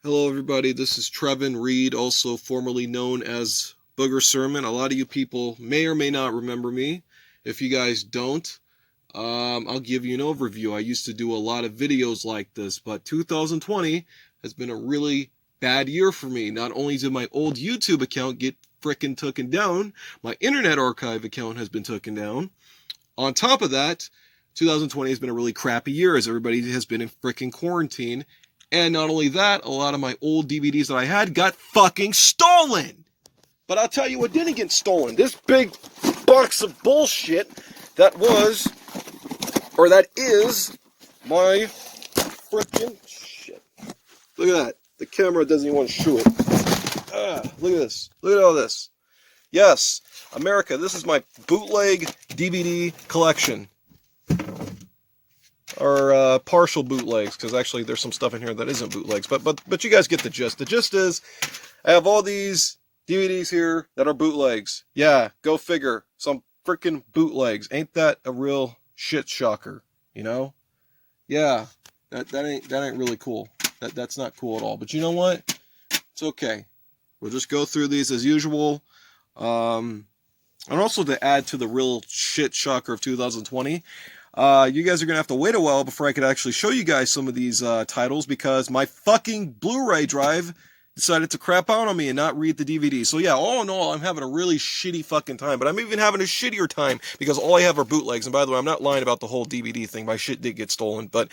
Hello everybody, this is Trevin Reed, also formerly known as Booger Sermon. A lot of you people may or may not remember me. If you guys don't, I'll give you an overview. I used to do a lot of videos like this, but 2020 has been a really bad year for me. Not only did my old YouTube account get frickin' taken down, my Internet Archive account has been taken down. On top of that, 2020 has been a really crappy year as everybody has been in frickin' quarantine. And not only that, a lot of my old DVDs that I had got fucking stolen. But I'll tell you what didn't get stolen. This big box of bullshit that is my frickin' shit. Look at that. The camera doesn't even want to show it. Look at this. Look at all this. Yes, America, this is my bootleg DVD collection. Or partial bootlegs, because actually there's some stuff in here that isn't bootlegs, but you guys get the gist. The gist is, I have all these DVDs here that are bootlegs. Yeah, go figure. Some freaking bootlegs. Ain't that a real shit shocker? You know? Yeah, that ain't really cool. That's not cool at all. But you know what? It's okay. We'll just go through these as usual. And also to add to the real shit shocker of 2020. You guys are going to have to wait a while before I could actually show you guys some of these titles because my fucking Blu-ray drive decided to crap out on me and not read the DVD. So yeah, all in all, I'm having a really shitty fucking time. But I'm even having a shittier time because all I have are bootlegs. And by the way, I'm not lying about the whole DVD thing. My shit did get stolen. But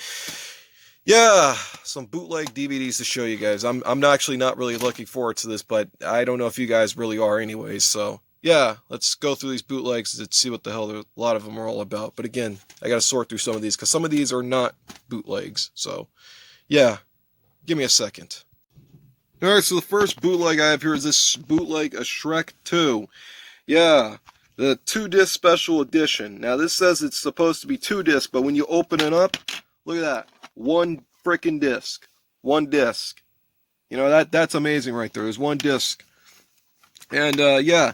yeah, some bootleg DVDs to show you guys. I'm actually not really looking forward to this, but I don't know if you guys really are anyways, so... yeah, let's go through these bootlegs and see what the hell a lot of them are all about. But again, I gotta sort through some of these, because some of these are not bootlegs. So, yeah, give me a second. Alright, so the first bootleg I have here is this bootleg of Shrek 2. Yeah, the 2-disc special edition. Now, this says it's supposed to be 2 discs, but when you open it up, look at that. One frickin' disc. One disc. You know, that's amazing right there. There's one disc. And, yeah.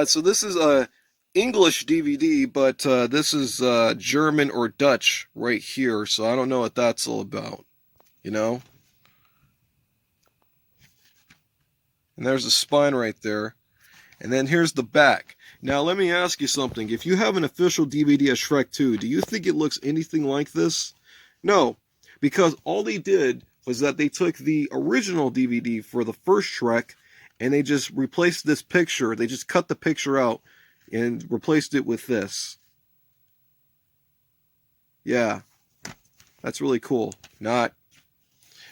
So this is a English DVD, but this is German or Dutch right here, so I don't know what that's all about, you know? And there's the spine right there. And then here's the back. Now, let me ask you something. If you have an official DVD of Shrek 2, do you think it looks anything like this? No, because all they did was that they took the original DVD for the first Shrek, and they just replaced this picture. They just cut the picture out and replaced it with this. Yeah. That's really cool. Not.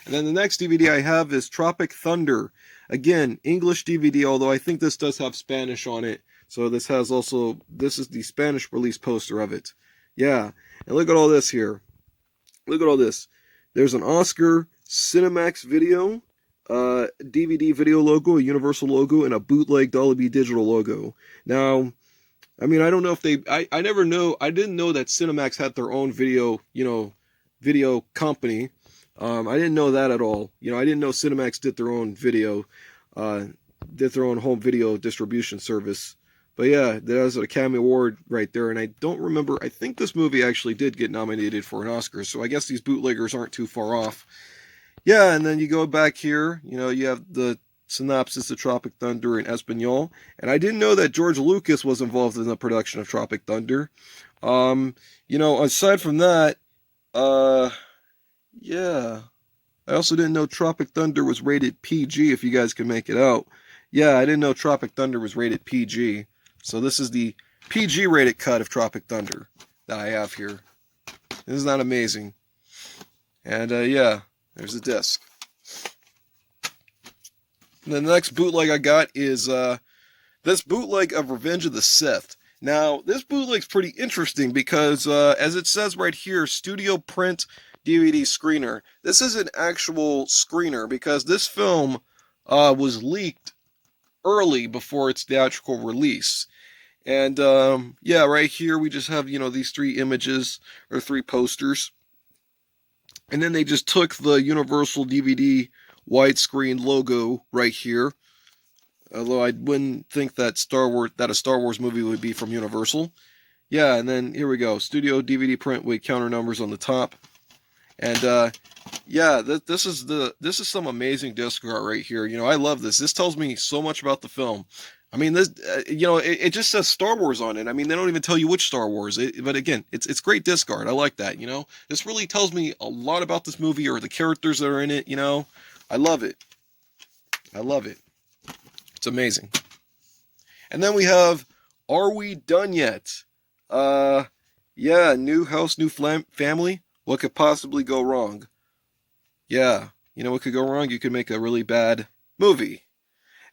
And then the next DVD I have is Tropic Thunder. Again, English DVD, although I think this does have Spanish on it. So this has also, this is the Spanish release poster of it. Yeah. And look at all this here. Look at all this. There's an Oscar Cinemax video. DVD video logo, a Universal logo, and a bootleg Dolby Digital logo. Now, I mean, I don't know if they... I never know... I didn't know that Cinemax had their own video, video company. I didn't know that at all. I didn't know Cinemax did their own video, did their own home video distribution service. But yeah, there's an Academy Award right there, and I don't remember... I think this movie actually did get nominated for an Oscar, so I guess these bootleggers aren't too far off. Yeah, and then you go back here, you have the synopsis of Tropic Thunder in Espanol. And I didn't know that George Lucas was involved in the production of Tropic Thunder. Aside from that, yeah. I also didn't know Tropic Thunder was rated PG, if you guys can make it out. Yeah, I didn't know Tropic Thunder was rated PG. So this is the PG rated cut of Tropic Thunder that I have here. Isn't that amazing? And, yeah. There's the disc. And then the next bootleg I got is this bootleg of Revenge of the Sith. Now, this bootleg's pretty interesting because, as it says right here, Studio Print DVD screener. This is an actual screener because this film was leaked early before its theatrical release. And, yeah, right here we just have, these 3 images, or 3 posters. And then they just took the Universal DVD widescreen logo right here. Although I wouldn't think that a Star Wars movie would be from Universal. Yeah, and then here we go. Studio DVD print with counter numbers on the top. And Yeah, this is some amazing disc art right here. You know, I love this. This tells me so much about the film. I mean, this it just says Star Wars on it. I mean, they don't even tell you which Star Wars. But again, it's great disc art. I like that. You know, this really tells me a lot about this movie or the characters that are in it. You know, I love it. I love it. It's amazing. And then we have Are We Done Yet? Uh, yeah, new house, new family. What could possibly go wrong? Yeah, you know what could go wrong? You could make a really bad movie.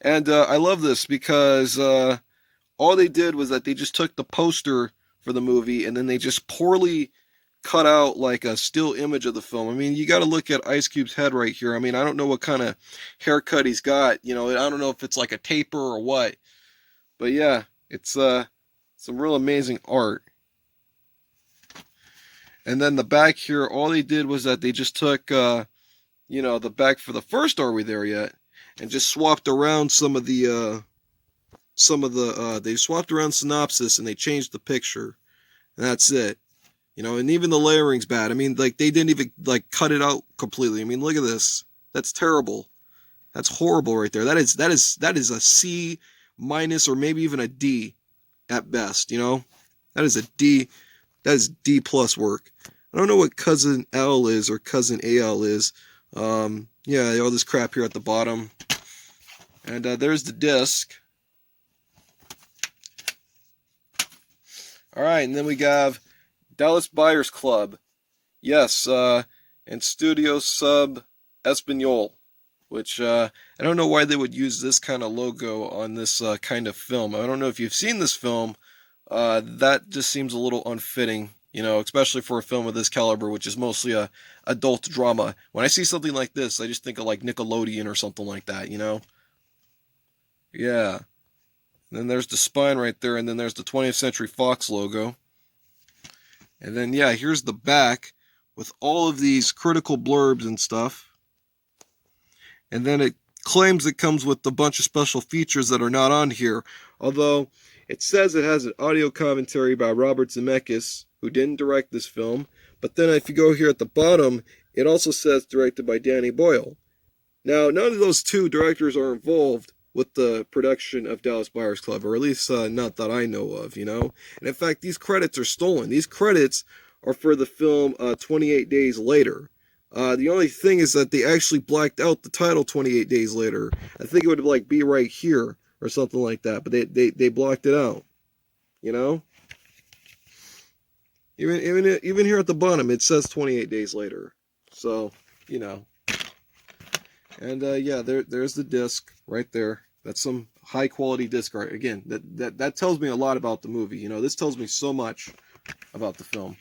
And I love this because all they did was that they just took the poster for the movie and then they just poorly cut out like a still image of the film. I mean, you got to look at Ice Cube's head right here. I mean, I don't know what kind of haircut he's got. You know, I don't know if it's like a taper or what. But yeah, it's some real amazing art. And then the back here, all they did was that they just took the back for the first Are We There Yet? And just swapped around they swapped around synopsis and they changed the picture. And that's it. You know, and even the layering's bad. I mean, like they didn't even like cut it out completely. I mean, look at this. That's terrible. That's horrible right there. That is a C minus or maybe even a D at best, you know? That is a D. That is D plus work. I don't know what cousin L is or cousin AL is. Yeah, all this crap here at the bottom. And there's the disc. All right, and then we have Dallas Buyers Club. Yes, and Studio Sub Espanol, which I don't know why they would use this kind of logo on this kind of film. I don't know if you've seen this film. That just seems a little unfitting, you know, especially for a film of this caliber, which is mostly a adult drama. When I see something like this, I just think of like Nickelodeon or something like that, you know? Yeah. And then there's the spine right there, and then there's the 20th Century Fox logo. And then, yeah, here's the back with all of these critical blurbs and stuff. And then it claims it comes with a bunch of special features that are not on here. Although, it says it has an audio commentary by Robert Zemeckis, who didn't direct this film. But then if you go here at the bottom, it also says directed by Danny Boyle. Now, none of those two directors are involved with the production of Dallas Buyers Club, or at least not that I know of, you know? And in fact, these credits are stolen. These credits are for the film 28 Days Later. The only thing is that they actually blacked out the title 28 Days Later. I think it would like be right here or something like that, but they blocked it out, you know? Even here at the bottom, it says 28 Days Later. So, you know. And yeah, there's the disc right there. That's some high quality disc art. Again, that tells me a lot about the movie. You know, this tells me so much about the film.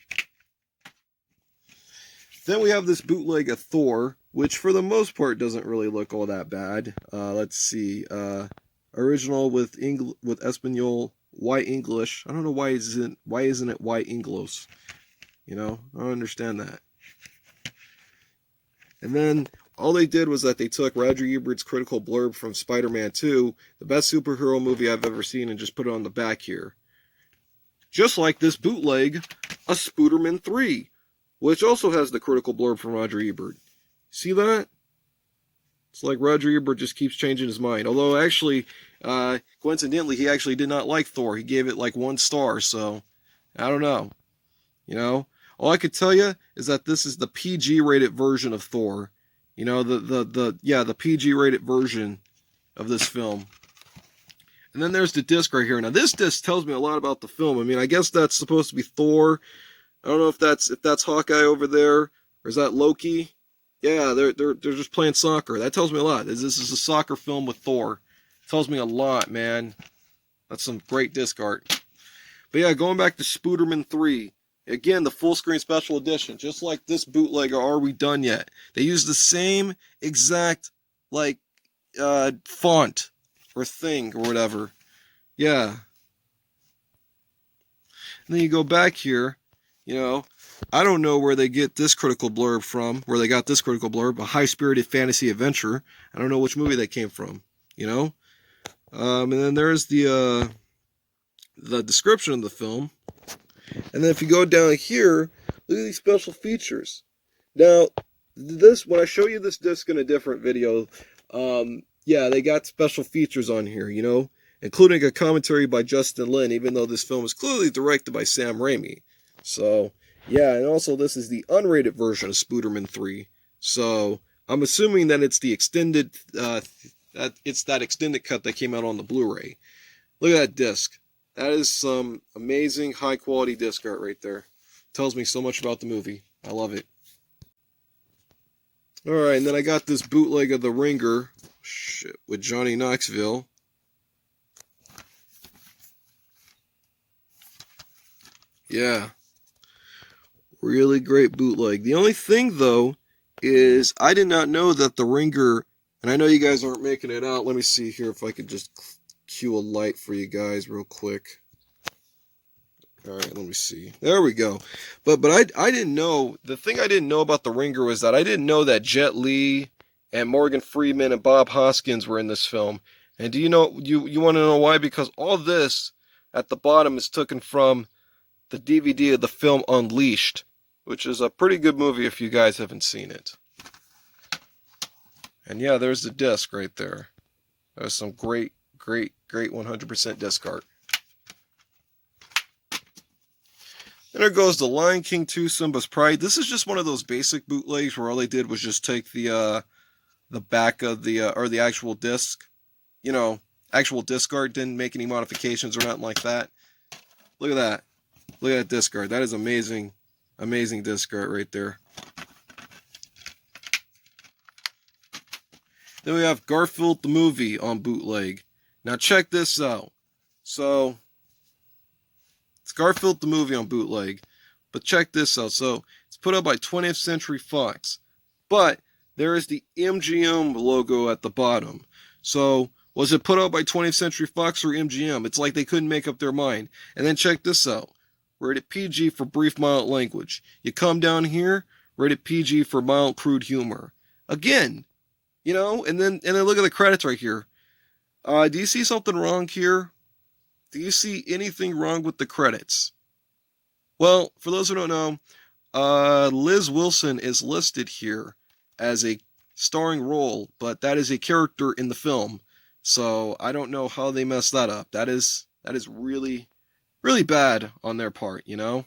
Then we have this bootleg of Thor, which for the most part doesn't really look all that bad. Let's see. Original with Espanol, white English. I don't know why isn't it white Inglos? You know, I don't understand that. And then all they did was that they took Roger Ebert's critical blurb from Spider-Man 2, the best superhero movie I've ever seen, and just put it on the back here. Just like this bootleg, a Spooderman 3, which also has the critical blurb from Roger Ebert. See that? It's like Roger Ebert just keeps changing his mind. Although, actually, coincidentally, he actually did not like Thor. He gave it like 1 star, so I don't know. You know? All I could tell you is that this is the PG-rated version of Thor. You know, the PG-rated version of this film. And then there's the disc right here. Now, this disc tells me a lot about the film. I mean, I guess that's supposed to be Thor. I don't know if that's Hawkeye over there, or is that Loki? Yeah, they're just playing soccer. That tells me a lot. This is a soccer film with Thor. It tells me a lot, man. That's some great disc art. But yeah, going back to Spooderman 3. Again, the full screen special edition, just like this bootleg or Are We Done Yet? They use the same exact like font or thing or whatever. Yeah. And then you go back here, you know, I don't know where they get this critical blurb from, where they got this critical blurb, a high-spirited fantasy adventure. I don't know which movie that came from, you know? And then there's the description of the film. And then if you go down here, look at these special features. Now, this, when I show you this disc in a different video, yeah, they got special features on here, you know, including a commentary by Justin Lin, even though this film is clearly directed by Sam Raimi. So, yeah, and also this is the unrated version of Spooderman 3. So, I'm assuming that it's the extended, that extended cut that came out on the Blu-ray. Look at that disc. That is some amazing high quality disc art right there. Tells me so much about the movie. I love it. Alright, and then I got this bootleg of The Ringer. Shit, with Johnny Knoxville. Yeah. Really great bootleg. The only thing, though, is I did not know that The Ringer, and I know you guys aren't making it out. Let me see here if I could just cue a light for you guys real quick. Alright, let me see. There we go. But I didn't know, the thing I didn't know about The Ringer was that I didn't know that Jet Li and Morgan Freeman and Bob Hoskins were in this film. And do you know, you want to know why? Because all this at the bottom is taken from the DVD of the film Unleashed, which is a pretty good movie if you guys haven't seen it. And yeah, there's the disc right there. There's some great 100% disc art. And there goes the Lion King 2 Simba's Pride. This is just one of those basic bootlegs where all they did was just take the back of the or the actual disc, you know, actual disc art, didn't make any modifications or nothing like that. Look at that. Look at that disc art. That is amazing, amazing disc art right there. Then we have Garfield the movie on bootleg. Now check this out. So it's Garfield the movie on bootleg, but check this out. So it's put out by 20th Century Fox, but there is the MGM logo at the bottom. So was it put out by 20th Century Fox or MGM? It's like they couldn't make up their mind. And then check this out. Rated PG for brief, mild language. You come down here, rated PG for mild, crude humor. Again, you know, and then look at the credits right here. Do you see something wrong here? Do you see anything wrong with the credits? Well, for those who don't know, Liz Wilson is listed here as a starring role, but that is a character in the film. So I don't know how they messed that up. That is really, really bad on their part, you know?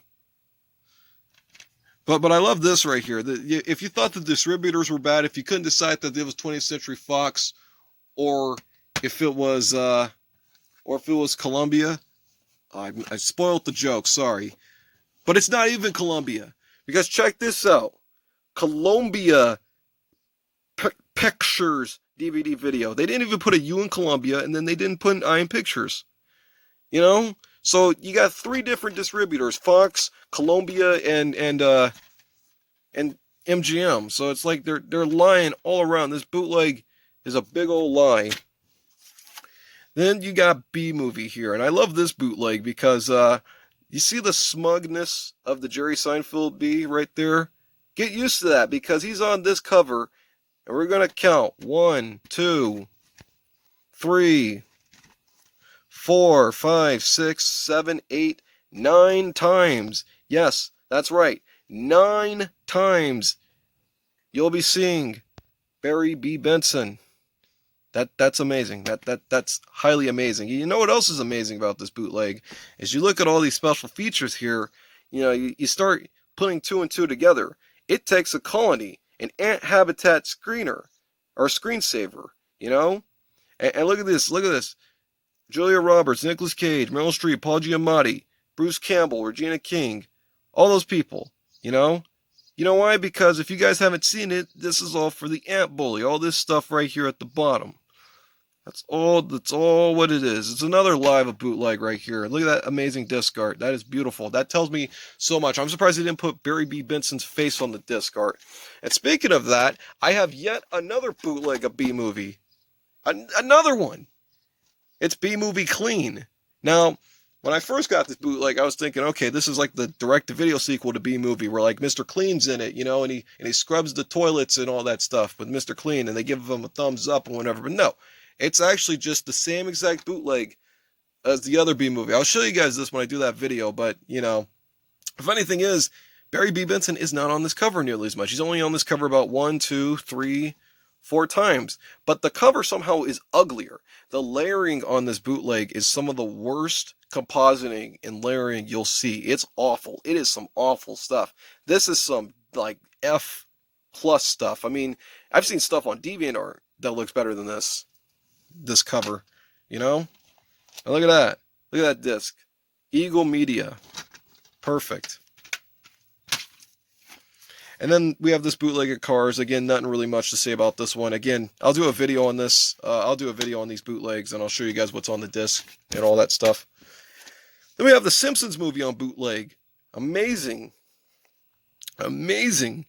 But I love this right here. If you thought the distributors were bad, if you couldn't decide that it was 20th Century Fox or if it was Columbia, I spoiled the joke, sorry. But it's not even Columbia, because check this out. Columbia Pictures DVD video. They didn't even put a U in Columbia, and then they didn't put an I in Pictures. You know? So you got 3 different distributors: Fox, Columbia, and MGM. So it's like they're lying all around. This bootleg is a big old lie. Then you got B movie here, and I love this bootleg because you see the smugness of the Jerry Seinfeld B right there. Get used to that because he's on this cover, and we're gonna count 1, 2, 3, 4, 5, 6, 7, 8, 9 times. Yes, that's right. 9 times you'll be seeing Barry B. Benson. That's amazing. That's highly amazing. You know what else is amazing about this bootleg? Is you look at all these special features here, you know, you start putting 2 and 2 together. It takes a colony, an ant habitat screener, or screensaver, you know? And look at this. Julia Roberts, Nicolas Cage, Meryl Streep, Paul Giamatti, Bruce Campbell, Regina King, all those people, you know? You know why? Because if you guys haven't seen it, this is all for the ant bully. All this stuff right here at the bottom. That's all what it is. It's another live of bootleg right here. Look at that amazing disc art. That is beautiful. That tells me so much. I'm surprised they didn't put Barry B. Benson's face on the disc art. And speaking of that, I have yet another bootleg of B movie. Another one. It's B movie Clean. Now, when I first got this bootleg, I was thinking, okay, this is like the direct-to-video sequel to B movie, where like Mr. Clean's in it, you know, and he scrubs the toilets and all that stuff with Mr. Clean, and they give him a thumbs up and whatever. But no, it's actually just the same exact bootleg as the other B movie. I'll show you guys this when I do that video, but you know, the funny thing is, Barry B. Benson is not on this cover nearly as much. He's only on this cover about 1, 2, 3, 4 times. But the cover somehow is uglier. The layering on this bootleg is some of the worst compositing and layering you'll see. It's awful. It is some awful stuff. This is some like F plus stuff. I mean, I've seen stuff on DeviantArt that looks better than this cover, you know? And look at that. Look at that disc. Eagle Media. Perfect. And then we have this bootleg at Cars. Again, nothing really much to say about this one. Again, I'll do a video on this. I'll do a video on these bootlegs, and I'll show you guys what's on the disc and all that stuff. Then we have the Simpsons movie on bootleg. Amazing. Amazing.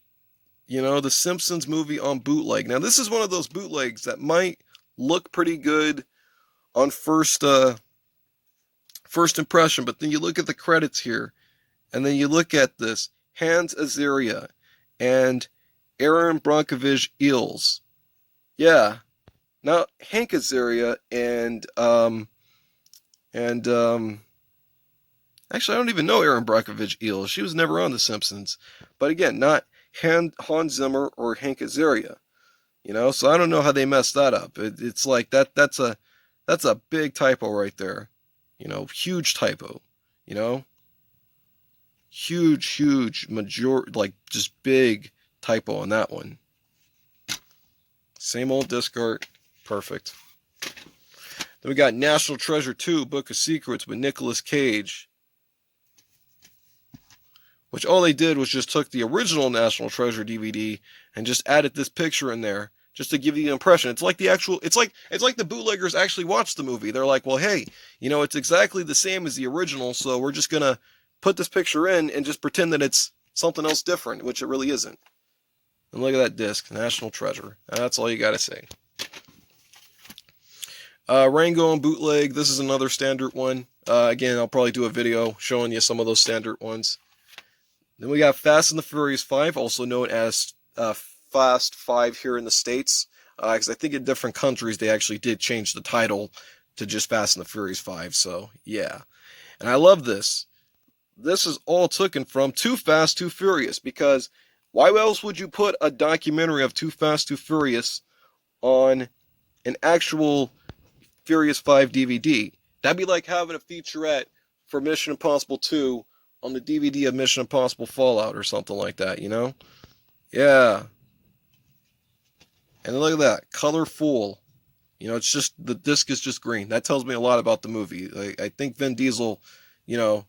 You know, the Simpsons movie on bootleg. Now, this is one of those bootlegs that might look pretty good on first impression, but then you look at the credits here, and then you look at this Hans Azaria and Aaron Brockovich Eels. Yeah. Now, Hank Azaria and actually, I don't even know Aaron Brockovich Eels. She was never on The Simpsons. But again, not Hans Zimmer or Hank Azaria. You know, so I don't know how they messed that up. It's like that's a big typo right there. You know, huge typo. You know, huge like just big typo on that one. Same old disc art, perfect. Then we got National Treasure 2, Book of Secrets with Nicolas Cage, which all they did was just took the original National Treasure DVD and just added this picture in there just to give you the impression. It's like it's like the bootleggers actually watched the movie. They're like, well, hey, you know, it's exactly the same as the original, so we're just gonna put this picture in and just pretend that it's something else different, which it really isn't. And look at that disc, National Treasure. That's all you gotta say. Rango on bootleg. This is another standard one. Again, I'll probably do a video showing you some of those standard ones. Then we got Fast and the Furious 5, also known as Fast 5 here in the States. Because I think in different countries they actually did change the title to just Fast and the Furious 5. So, yeah. And I love this. This is all taken from Too Fast, Too Furious. Because why else would you put a documentary of Too Fast, Too Furious on an actual Furious 5 DVD? That'd be like having a featurette for Mission Impossible 2 on the DVD of Mission Impossible Fallout or something like that, you know? Yeah. And look at that. Colorful. You know, it's just, the disc is just green. That tells me a lot about the movie. I think Vin Diesel, you know,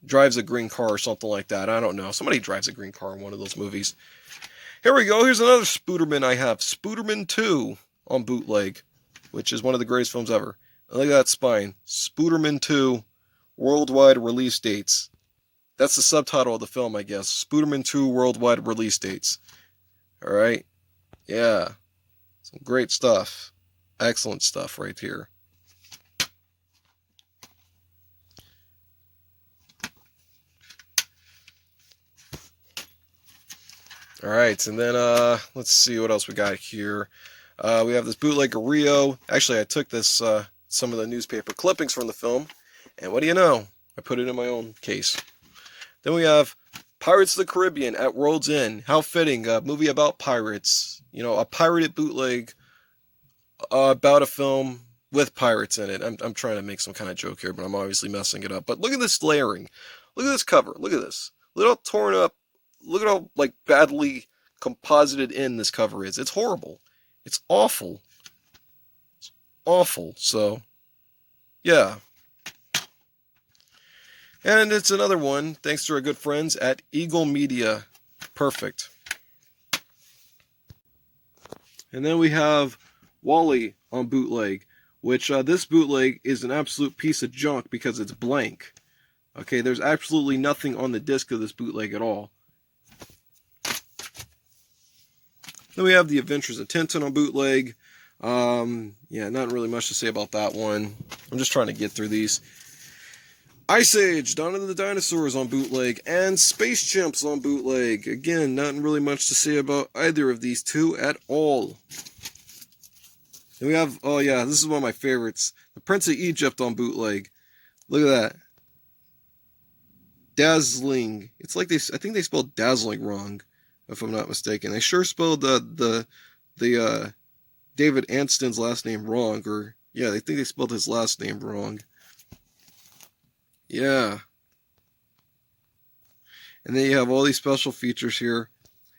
drives a green car or something like that. I don't know. Somebody drives a green car in one of those movies. Here we go. Here's another Spooderman I have. Spooderman 2 on bootleg, which is one of the greatest films ever. And look at that spine. Spooderman 2 worldwide release dates. That's the subtitle of the film, I guess. Spooderman 2 worldwide release dates. All right. Yeah. Some great stuff. Excellent stuff right here. All right, and then let's see what else we got here. We have this bootleg of Rio. Actually, I took this some of the newspaper clippings from the film, and what do you know? I put it in my own case. Then we have Pirates of the Caribbean at World's End. How fitting, a movie about pirates. You know, a pirated bootleg about a film with pirates in it. I'm trying to make some kind of joke here, but I'm obviously messing it up. But look at this layering. Look at this cover. Look at this. Look how torn up. Look at how like badly composited in this cover is. It's horrible. It's awful. It's awful. So, yeah. And it's another one, thanks to our good friends at Eagle Media. Perfect. And then we have Wall-E on bootleg, which this bootleg is an absolute piece of junk because it's blank. Okay, there's absolutely nothing on the disc of this bootleg at all. Then we have The Adventures of Tintin on bootleg. Yeah, not really much to say about that one. I'm just trying to get through these. Ice Age, Dawn of the Dinosaurs on bootleg, and Space Chimps on bootleg. Again, not really much to say about either of these two at all. And we have, oh yeah, this is one of my favorites. The Prince of Egypt on bootleg. Look at that. Dazzling. It's like I think they spelled dazzling wrong, if I'm not mistaken. They sure spelled the David Anston's last name wrong, or yeah, they think they spelled his last name wrong. Yeah. And then you have all these special features here.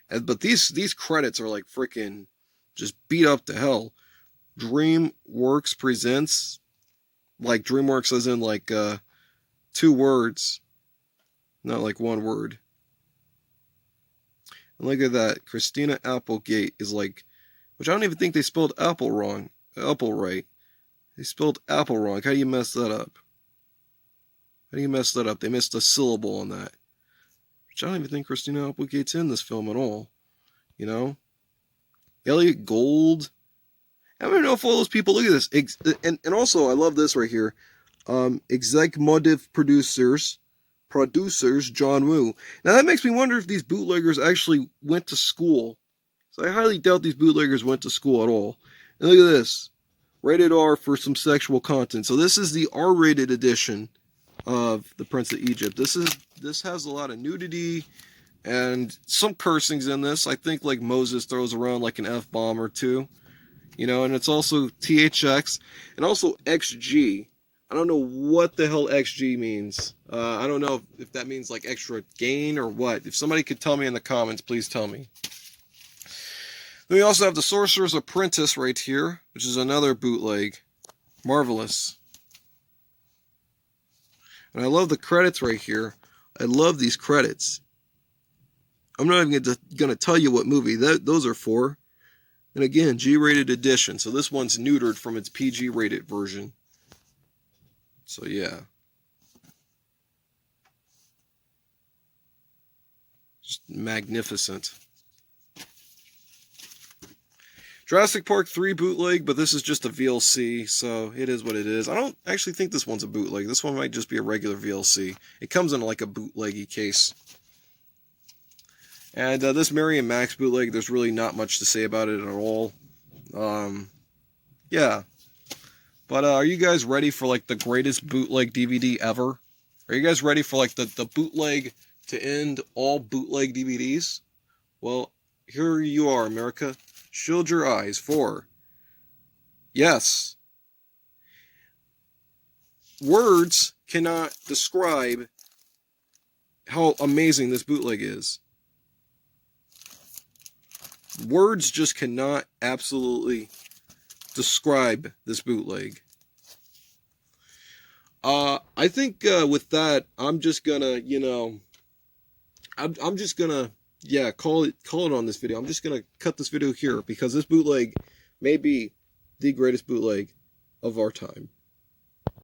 But these credits are like freaking just beat up to hell. DreamWorks presents, like DreamWorks as in like 2 words, not like 1 word. And look at that. Christina Applegate is like, which I don't even think they spelled Apple wrong. Apple right. They spelled Apple wrong. How do you mess that up? How do you mess that up? They missed a syllable on that. Which I don't even think Christina Applegate's in this film at all. You know? Elliot Gould. I don't even know if all those people, look at this. And also, I love this right here. Executive producers, John Woo. Now that makes me wonder if these bootleggers actually went to school. So I highly doubt these bootleggers went to school at all. And look at this. Rated R for some sexual content. So this is the R-rated edition of The Prince of Egypt. This has a lot of nudity and some cursings in this. I think like Moses throws around like an F-bomb or 2. You know, and it's also THX and also XG. I don't know what the hell XG means. I don't know if that means like extra gain or what. If somebody could tell me in the comments, please tell me. Then we also have The Sorcerer's Apprentice right here, which is another bootleg. Marvelous. And I love the credits right here. I love these credits. I'm not even going to tell you what movie those are for. And again, G-rated edition. So this one's neutered from its PG-rated version. So yeah. Just magnificent. Jurassic Park 3 bootleg, but this is just a VLC, so it is what it is. I don't actually think this one's a bootleg. This one might just be a regular VLC. It comes in like a bootleggy case. And this Mary and Max bootleg, there's really not much to say about it at all. Yeah. But are you guys ready for like the greatest bootleg DVD ever? Are you guys ready for like the bootleg to end all bootleg DVDs? Well, here you are, America. Shield your eyes for, yes, words cannot describe how amazing this bootleg is. Words just cannot absolutely describe this bootleg. I think with that, I'm just gonna, you know, I'm just gonna, yeah, call it on this video. I'm just gonna cut this video here because this bootleg may be the greatest bootleg of our time.